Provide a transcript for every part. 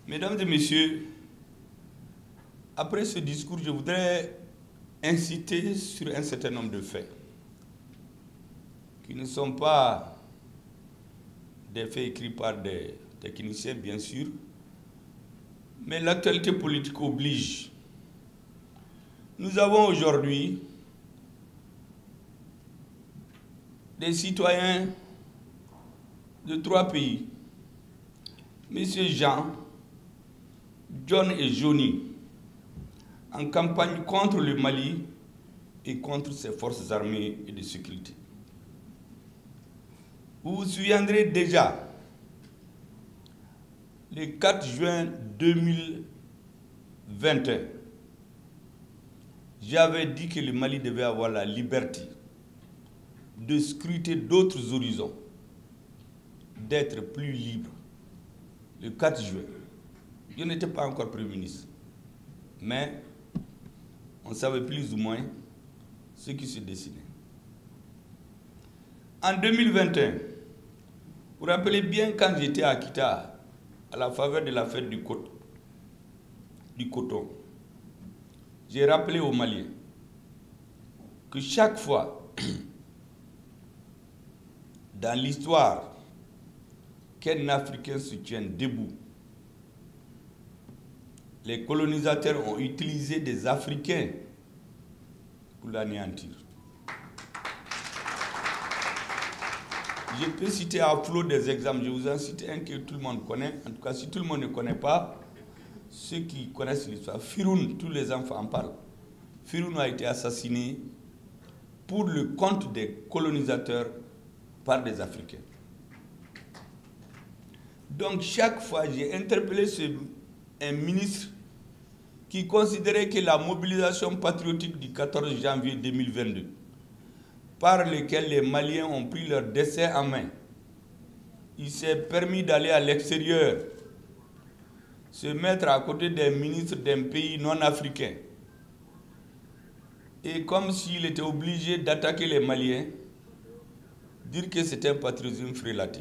Mesdames et messieurs, après ce discours, je voudrais inciter sur un certain nombre de faits qui ne sont pas des faits écrits par des techniciens, bien sûr, mais l'actualité politique oblige. Nous avons aujourd'hui des citoyens de 3 pays, Messieurs Jean, John et Johnny, en campagne contre le Mali et contre ses forces armées et de sécurité. Vous vous souviendrez déjà, le 4 juin 2021, j'avais dit que le Mali devait avoir la liberté de scruter d'autres horizons, d'être plus libre. Le 4 juin, je n'étais pas encore Premier ministre, mais on savait plus ou moins ce qui se dessinait. En 2021, vous vous rappelez bien quand j'étais à Kita, à la faveur de la fête du coton, j'ai rappelé aux Maliens que chaque fois dans l'histoire qu'un Africain se tienne debout, les colonisateurs ont utilisé des Africains pour l'anéantir. Je peux citer à flot des exemples. Je vous en cite un que tout le monde connaît. En tout cas, si tout le monde ne connaît pas, ceux qui connaissent l'histoire, Firoun, tous les enfants en parlent. Firoun a été assassiné pour le compte des colonisateurs par des Africains. Donc, chaque fois, j'ai interpellé un ministre qui considérait que la mobilisation patriotique du 14 janvier 2022, par lequel les Maliens ont pris leur destin en main, il s'est permis d'aller à l'extérieur, se mettre à côté des ministres d'un pays non africain, et comme s'il était obligé d'attaquer les Maliens, dire que c'est un patriotisme frélaté.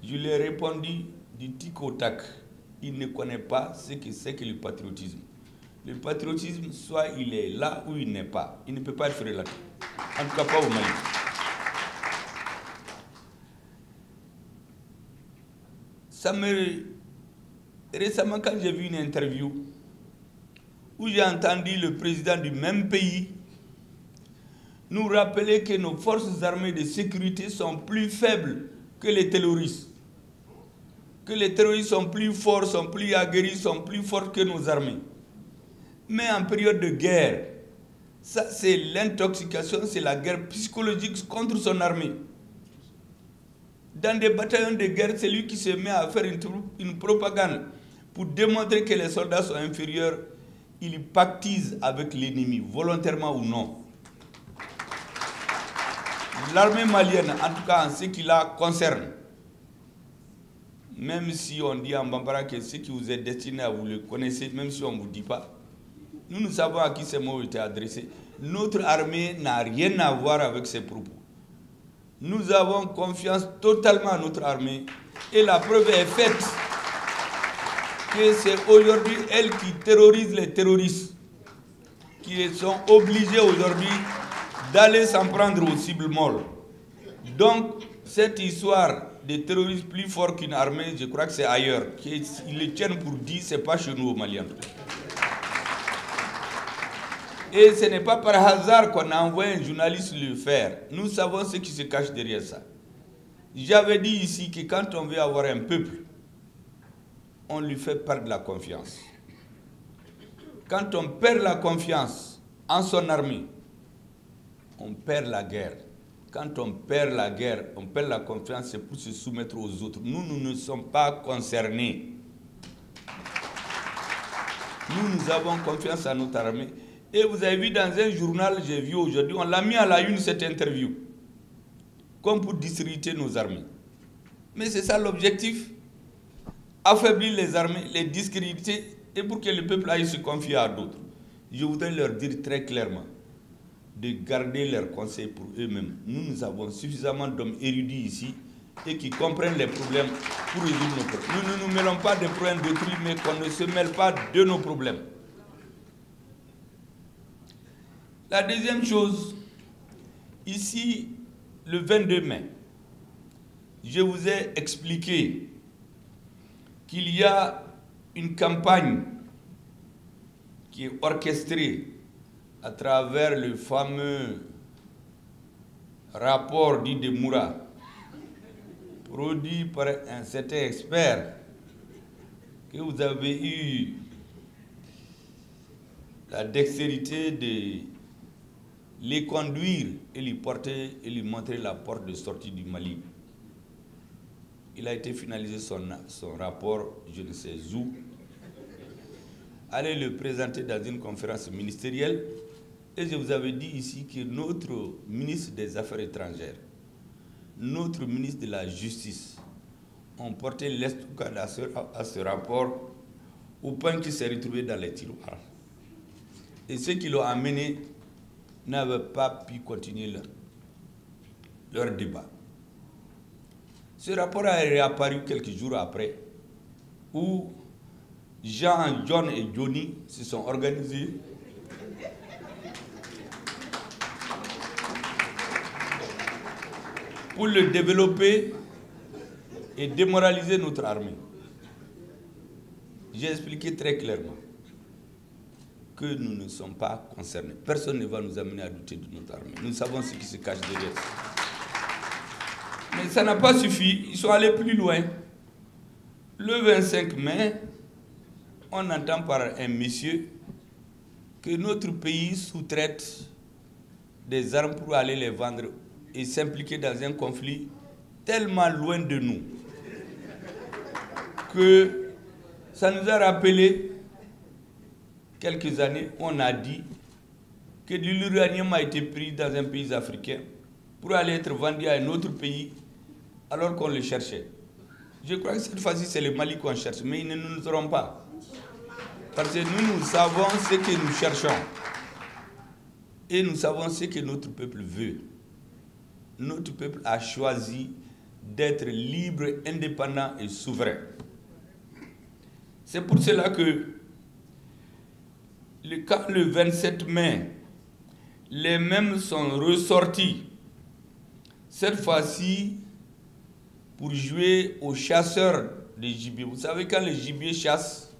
Je lui ai répondu du tic au tac. Il ne connaît pas ce que c'est que le patriotisme. Le patriotisme, soit il est là ou il n'est pas. Il ne peut pas être frélaté. En tout cas, pas au Mali. Récemment, quand j'ai vu une interview où j'ai entendu le président du même pays nous rappeler que nos forces armées de sécurité sont plus faibles que les terroristes. Que les terroristes sont plus forts, sont plus aguerris, sont plus forts que nos armées. Mais en période de guerre, ça c'est l'intoxication, c'est la guerre psychologique contre son armée. Dans des bataillons de guerre, c'est lui qui se met à faire une propagande pour démontrer que les soldats sont inférieurs. Il pactise avec l'ennemi, volontairement ou non. L'armée malienne, en tout cas en ce qui la concerne, même si on dit en Bambara que ce qui vous est destiné à vous le connaissez, même si on ne vous dit pas, nous savons à qui ces mots étaient adressés. Notre armée n'a rien à voir avec ces propos. Nous avons confiance totalement à notre armée et la preuve est faite que c'est aujourd'hui elle qui terrorise les terroristes, qui sont obligés aujourd'hui d'aller s'en prendre aux cibles molles. Donc, cette histoire des terroristes plus forts qu'une armée, je crois que c'est ailleurs. Ils le tiennent pour dire, ce n'est pas chez nous au Mali. Et ce n'est pas par hasard qu'on a envoyé un journaliste le faire. Nous savons ce qui se cache derrière ça. J'avais dit ici que quand on veut avoir un peuple, on lui fait perdre la confiance. Quand on perd la confiance en son armée, on perd la guerre. Quand on perd la guerre, on perd la confiance, c'est pour se soumettre aux autres. Nous ne sommes pas concernés. Nous avons confiance en notre armée. Et vous avez vu dans un journal, j'ai vu aujourd'hui, on l'a mis à la une cette interview, comme pour discréditer nos armées. Mais c'est ça l'objectif. Affaiblir les armées, les discréditer, et pour que le peuple aille se confier à d'autres. Je voudrais leur dire très clairement de garder leurs conseils pour eux-mêmes. Nous avons suffisamment d'hommes érudits ici et qui comprennent les problèmes pour résoudre nos problèmes. Nous ne nous mêlons pas des problèmes d'autrui, mais qu'on ne se mêle pas de nos problèmes. La deuxième chose, ici, le 22 mai, je vous ai expliqué qu'il y a une campagne qui est orchestrée à travers le fameux rapport dit de Moura, produit par un certain expert, que vous avez eu la dextérité de les conduire et les porter et lui montrer la porte de sortie du Mali. Il a été finalisé son rapport, je ne sais où. Allez le présenter dans une conférence ministérielle. Et je vous avais dit ici que notre ministre des Affaires étrangères, notre ministre de la Justice, ont porté l'estocade à ce rapport au point qu'il s'est retrouvé dans les tiroirs. Et ceux qui l'ont amené n'avaient pas pu continuer leur débat. Ce rapport a réapparu quelques jours après, où Jean, John et Johnny se sont organisés pour le développer et démoraliser notre armée. J'ai expliqué très clairement que nous ne sommes pas concernés. Personne ne va nous amener à douter de notre armée. Nous savons ce qui se cache derrière. Mais ça n'a pas suffi. Ils sont allés plus loin. Le 25 mai, on entend par un monsieur que notre pays sous-traite des armes pour aller les vendre et s'impliquer dans un conflit tellement loin de nous que ça nous a rappelé quelques années, on a dit que de l'uranium a été pris dans un pays africain pour aller être vendu à un autre pays alors qu'on le cherchait. Je crois que cette fois-ci, c'est le Mali qu'on cherche, mais ils ne nous auront pas. Parce que nous savons ce que nous cherchons. Et nous savons ce que notre peuple veut. Notre peuple a choisi d'être libre, indépendant et souverain. C'est pour cela que quand le 27 mai, les mêmes sont ressortis, cette fois-ci pour jouer aux chasseurs de gibier. Vous savez, quand les gibiers chassent,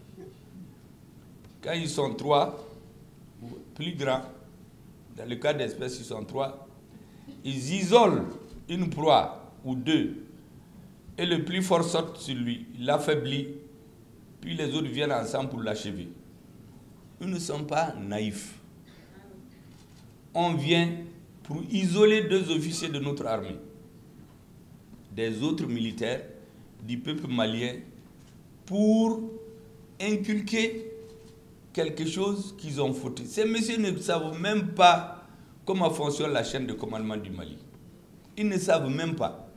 quand ils sont 3, ou plus grands, dans le cas d'espèces, ils sont 3, ils isolent une proie ou 2, et le plus fort saute sur lui, il l'affaiblit, puis les autres viennent ensemble pour l'achever. Nous ne sommes pas naïfs. On vient pour isoler 2 officiers de notre armée, des autres militaires du peuple malien, pour inculquer quelque chose qu'ils ont fauté. Ces messieurs ne savent même pas comment fonctionne la chaîne de commandement du Mali. Ils ne savent même pas.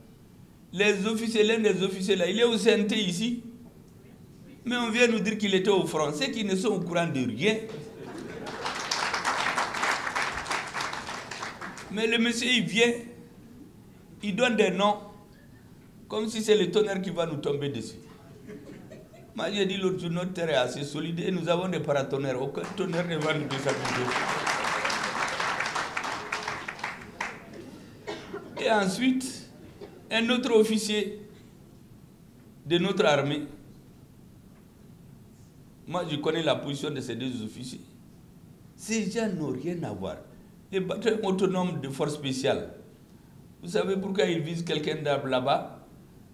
Les officiers, l'un des officiers là, il est au CNT ici, mais on vient nous dire qu'il était au front. Ceux qui ne sont au courant de rien. Mais le monsieur, il vient, il donne des noms, comme si c'est le tonnerre qui va nous tomber dessus. Moi, j'ai dit l'autre jour, notre terre est assez solide et nous avons des paratonnerres. Aucun tonnerre ne va nous déstabiliser. Et ensuite, un autre officier de notre armée, moi je connais la position de ces 2 officiers, ces gens n'ont rien à voir. Les bataillons autonomes de force spéciale, vous savez pourquoi ils visent quelqu'un là-bas?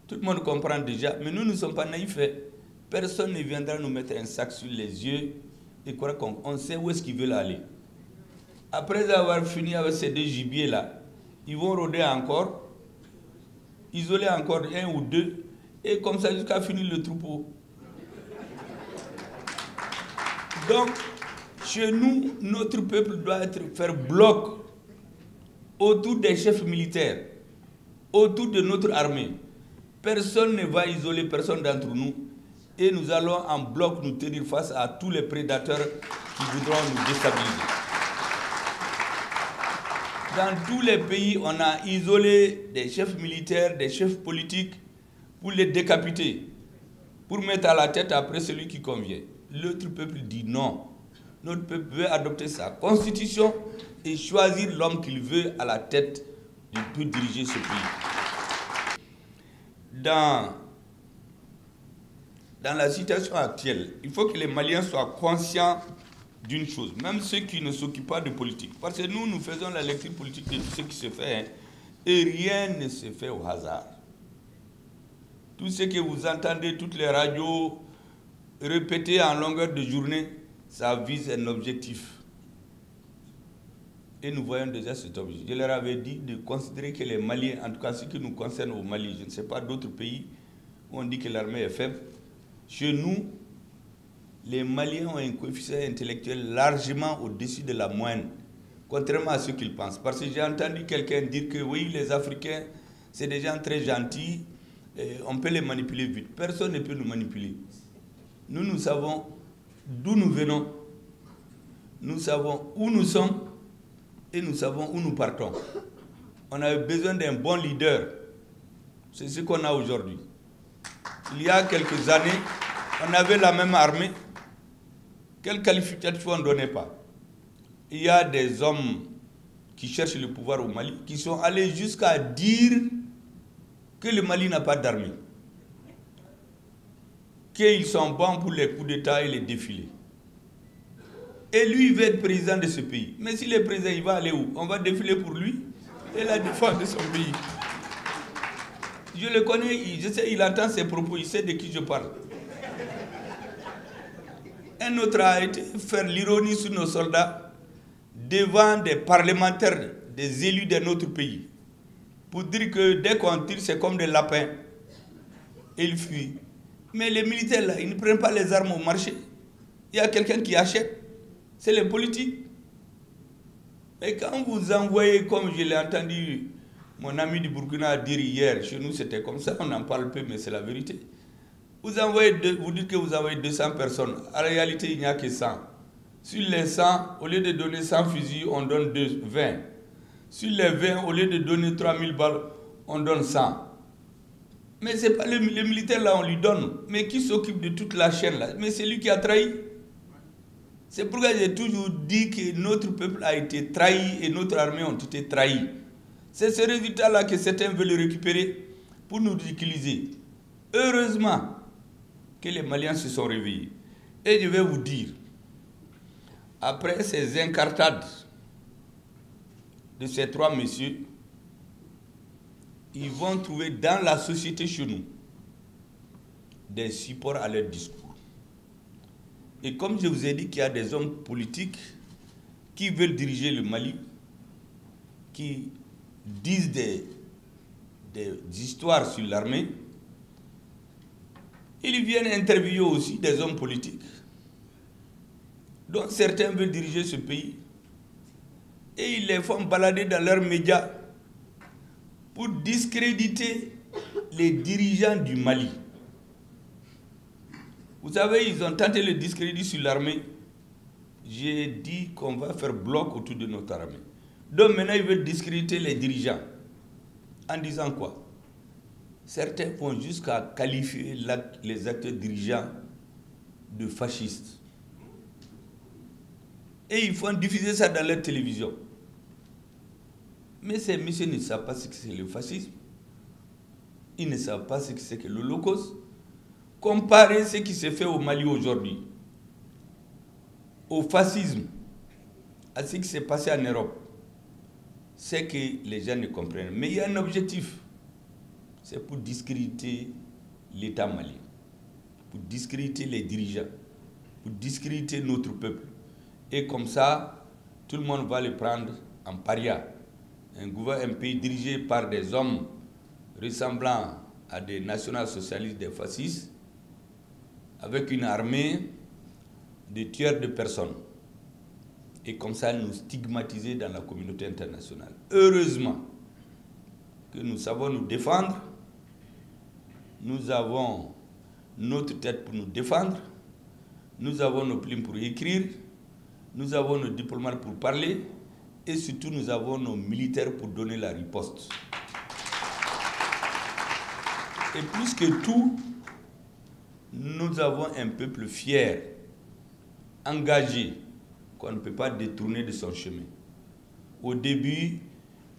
Tout le monde comprend déjà, mais nous ne sommes pas naïfs. Personne ne viendra nous mettre un sac sur les yeux et croire qu'on sait où est-ce qu'ils veulent aller. Après avoir fini avec ces 2 gibiers-là, ils vont rôder encore, isoler encore 1 ou 2, et comme ça jusqu'à finir le troupeau. Donc, chez nous, notre peuple doit faire bloc autour des chefs militaires, autour de notre armée. Personne ne va isoler personne d'entre nous et nous allons en bloc nous tenir face à tous les prédateurs qui voudront nous déstabiliser. Dans tous les pays, on a isolé des chefs militaires, des chefs politiques pour les décapiter, pour mettre à la tête après celui qui convient. L'autre peuple dit non. Notre peuple veut adopter sa constitution et choisir l'homme qu'il veut à la tête pour diriger ce pays. Dans la situation actuelle, il faut que les Maliens soient conscients d'une chose, même ceux qui ne s'occupent pas de politique. Parce que nous faisons la lecture politique de tout ce qui se fait, hein, et rien ne se fait au hasard. Tout ce que vous entendez, toutes les radios répéter en longueur de journée, ça vise un objectif. Et nous voyons déjà cet objectif. Je leur avais dit de considérer que les Maliens, en tout cas ce qui nous concerne au Mali, je ne sais pas d'autres pays où on dit que l'armée est faible. Chez nous, les Maliens ont un coefficient intellectuel largement au-dessus de la moyenne, contrairement à ce qu'ils pensent. Parce que j'ai entendu quelqu'un dire que oui, les Africains, c'est des gens très gentils, on peut les manipuler vite. Personne ne peut nous manipuler. Nous savons d'où nous venons, nous savons où nous sommes et nous savons où nous partons. On avait besoin d'un bon leader. C'est ce qu'on a aujourd'hui. Il y a quelques années, on avait la même armée. Quel qualificatif on ne donnait pas? Il y a des hommes qui cherchent le pouvoir au Mali, qui sont allés jusqu'à dire que le Mali n'a pas d'armée, qu'ils sont bons pour les coups d'État et les défilés. Et lui, il veut être président de ce pays. Mais s'il est président, il va aller où? On va défiler pour lui et la défense de son pays. Je le connais, je sais, il entend ses propos, il sait de qui je parle. Un autre a été faire l'ironie sur nos soldats devant des parlementaires, des élus de notre pays, pour dire que dès qu'on tire, c'est comme des lapins. Et ils fuient. Mais les militaires, là, ils ne prennent pas les armes au marché. Il y a quelqu'un qui achète. C'est les politiques. Et quand vous envoyez, comme je l'ai entendu mon ami du Burkina dire hier, chez nous c'était comme ça, on en parle peu, mais c'est la vérité. Vous dites que vous envoyez 200 personnes. En réalité, il n'y a que 100. Sur les 100, au lieu de donner 100 fusils, on donne 20. Sur les 20, au lieu de donner 3000 balles, on donne 100. Mais ce n'est pas le militaire là, on lui donne. Mais qui s'occupe de toute la chaîne là? Mais c'est lui qui a trahi. C'est pourquoi j'ai toujours dit que notre peuple a été trahi et notre armée ont été trahis. C'est ce résultat-là que certains veulent récupérer pour nous ridiculiser. Heureusement que les Maliens se sont réveillés. Et je vais vous dire, après ces incartades de ces trois messieurs, ils vont trouver dans la société chez nous des supports à leur discours. Et comme je vous ai dit qu'il y a des hommes politiques qui veulent diriger le Mali, qui disent des histoires sur l'armée, ils viennent interviewer aussi des hommes politiques, dont certains veulent diriger ce pays, et ils les font balader dans leurs médias pour discréditer les dirigeants du Mali. Vous savez, ils ont tenté le discrédit sur l'armée. J'ai dit qu'on va faire bloc autour de notre armée. Donc maintenant, ils veulent discréditer les dirigeants. En disant quoi? Certains vont jusqu'à qualifier les acteurs dirigeants de fascistes. Et ils font diffuser ça dans leur télévision. Mais ces messieurs ne savent pas ce que c'est le fascisme. Ils ne savent pas ce que c'est que l'Holocauste. Comparez ce qui se fait au Mali aujourd'hui, au fascisme, à ce qui s'est passé en Europe, c'est que les gens ne comprennent. Mais il y a un objectif, c'est pour discréditer l'État malien, pour discréditer les dirigeants, pour discréditer notre peuple. Et comme ça, tout le monde va le prendre en paria. Un pays dirigé par des hommes ressemblant à des national-socialistes, des fascistes, avec une armée de tueurs de personnes. Et comme ça, nous stigmatiser dans la communauté internationale. Heureusement que nous savons nous défendre. Nous avons notre tête pour nous défendre. Nous avons nos plumes pour écrire. Nous avons nos diplomates pour parler. et surtout nous avons nos militaires pour donner la riposte. Et plus que tout, nous avons un peuple fier, engagé, qu'on ne peut pas détourner de son chemin. Au début,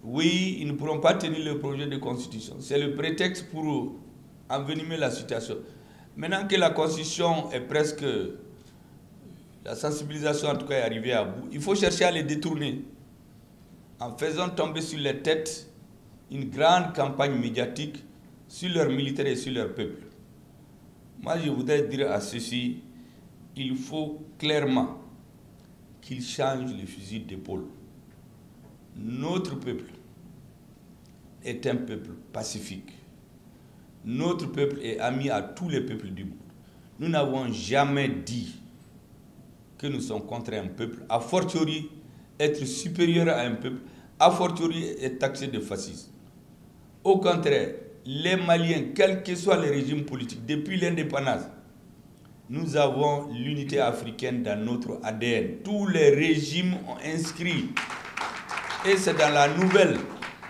oui, ils ne pourront pas tenir le projet de constitution. C'est le prétexte pour envenimer la situation. Maintenant que la constitution est presque... La sensibilisation en tout cas est arrivée à bout, il faut chercher à les détourner en faisant tomber sur les têtes une grande campagne médiatique sur leurs militaires et sur leur peuple. Moi, je voudrais dire à ceux-ci, il faut clairement qu'ils changent le fusil d'épaule. Notre peuple est un peuple pacifique. Notre peuple est ami à tous les peuples du monde. Nous n'avons jamais dit que nous sommes contre un peuple, a fortiori être supérieur à un peuple, a fortiori être taxé de fascisme. Au contraire, les Maliens, quels que soient les régimes politiques, depuis l'indépendance, nous avons l'unité africaine dans notre ADN. Tous les régimes ont inscrit, et c'est dans la nouvelle,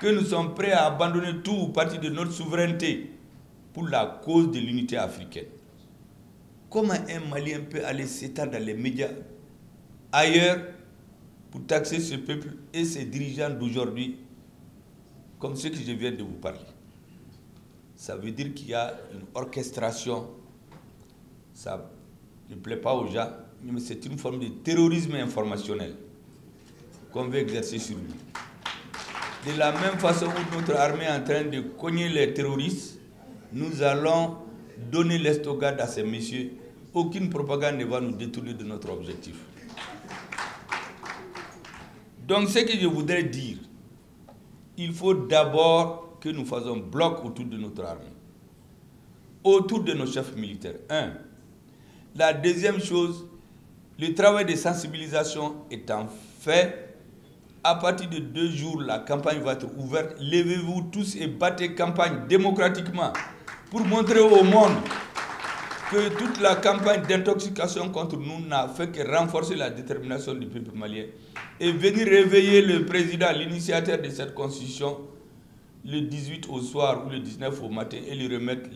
que nous sommes prêts à abandonner tout ou partie de notre souveraineté pour la cause de l'unité africaine. Comment un Malien peut aller s'étendre dans les médias ailleurs pour taxer ce peuple et ses dirigeants d'aujourd'hui comme ceux que je viens de vous parler? Ça veut dire qu'il y a une orchestration. Ça ne plaît pas aux gens, mais c'est une forme de terrorisme informationnel qu'on veut exercer sur lui. De la même façon où notre armée est en train de cogner les terroristes, nous allons donner l'estocade à ces messieurs. Aucune propagande ne va nous détourner de notre objectif. Donc ce que je voudrais dire, il faut d'abord que nous fassions bloc autour de notre armée, autour de nos chefs militaires. Un. La deuxième chose, le travail de sensibilisation étant fait, à partir de 2 jours, la campagne va être ouverte. Levez-vous tous et battez campagne démocratiquement pour montrer au monde que toute la campagne d'intoxication contre nous n'a fait que renforcer la détermination du peuple malien et venir réveiller le président, l'initiateur de cette constitution, le 18 au soir ou le 19 au matin et lui remettre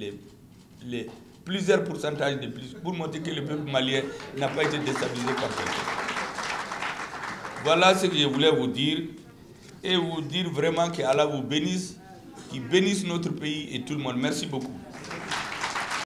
les plusieurs pourcentages de plus pour montrer que le peuple malien n'a pas été déstabilisé par quelqu'un. Voilà ce que je voulais vous dire et vous dire vraiment qu'Allah vous bénisse, qu'il bénisse notre pays et tout le monde. Merci beaucoup.